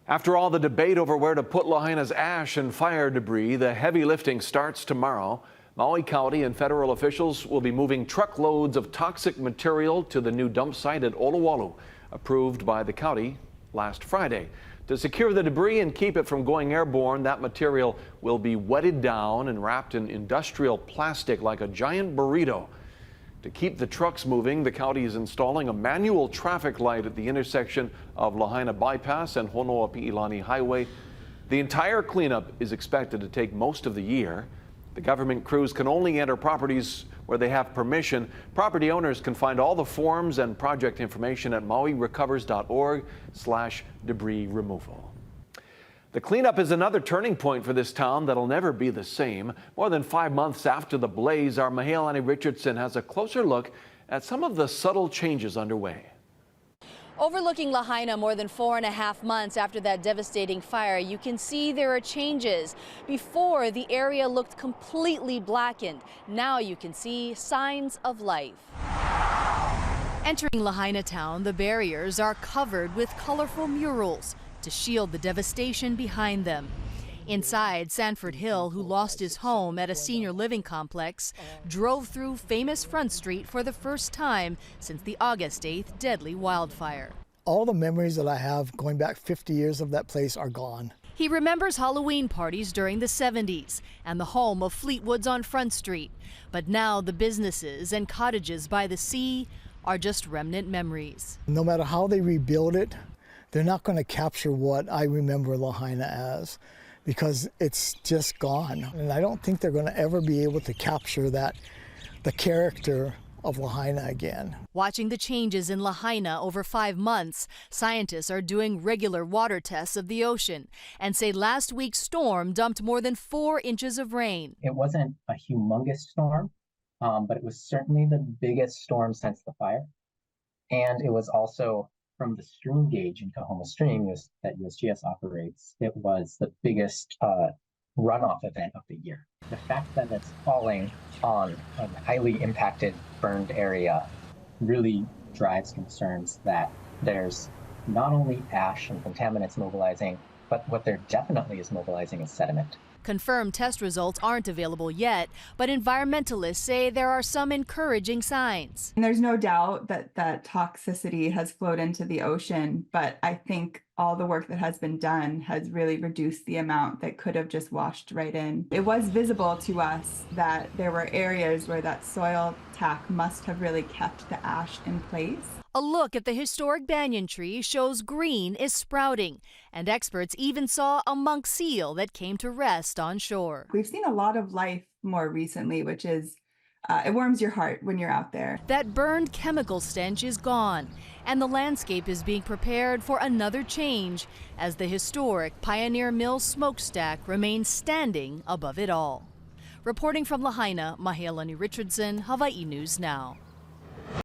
After all the debate over where to put Lahaina's ash and fire debris, the heavy lifting starts tomorrow. Maui County and federal officials will be moving truckloads of toxic material to the new dump site at Olowalu, approved by the county last Friday. To secure the debris and keep it from going airborne, that material will be wetted down and wrapped in industrial plastic like a giant burrito. To keep the trucks moving, the county is installing a manual traffic light at the intersection of Lahaina Bypass and Honoapi'ilani Highway. The entire cleanup is expected to take most of the year. The government crews can only enter properties where they have permission. Property owners can find all the forms and project information at mauirecovers.org/debris removal. The cleanup is another turning point for this town that'll never be the same. More than 5 months after the blaze, our Mahealani Richardson has a closer look at some of the subtle changes underway. Overlooking Lahaina more than 4.5 months after that devastating fire, you can see there are changes. Before, the area looked completely blackened. Now you can see signs of life. Entering Lahaina town, the barriers are covered with colorful murals to shield the devastation behind them. Inside, Sanford Hill, who lost his home at a senior living complex, drove through famous Front Street for the first time since the August 8th deadly wildfire. All the memories that I have going back 50 years of that place are gone. He remembers Halloween parties during the 70s and the home of Fleetwoods on Front Street. But now the businesses and cottages by the sea are just remnant memories. No matter how they rebuild it, they're not going to capture what I remember Lahaina as, because it's just gone. And I don't think they're going to ever be able to capture the character of Lahaina again. Watching the changes in Lahaina over 5 months, scientists are doing regular water tests of the ocean and say last week's storm dumped more than 4 inches of rain. It wasn't a humongous storm, but it was certainly the biggest storm since the fire. And it was also from the stream gauge in Kahoma Stream that USGS operates, it was the biggest runoff event of the year. The fact that it's falling on a highly impacted, burned area really drives concerns that there's not only ash and contaminants mobilizing, but what there definitely is mobilizing is sediment. Confirmed test results aren't available yet, but environmentalists say there are some encouraging signs. And there's no doubt that toxicity has flowed into the ocean, but I think all the work that has been done has really reduced the amount that could have just washed right in. It was visible to us that there were areas where that soil tack must have really kept the ash in place. A look at the historic banyan tree shows green is sprouting, and experts even saw a monk seal that came to rest on shore. We've seen a lot of life more recently, which is, it warms your heart when you're out there. That burned chemical stench is gone, and the landscape is being prepared for another change as the historic Pioneer Mill smokestack remains standing above it all. Reporting from Lahaina, Mahealani Richardson, Hawaii News Now.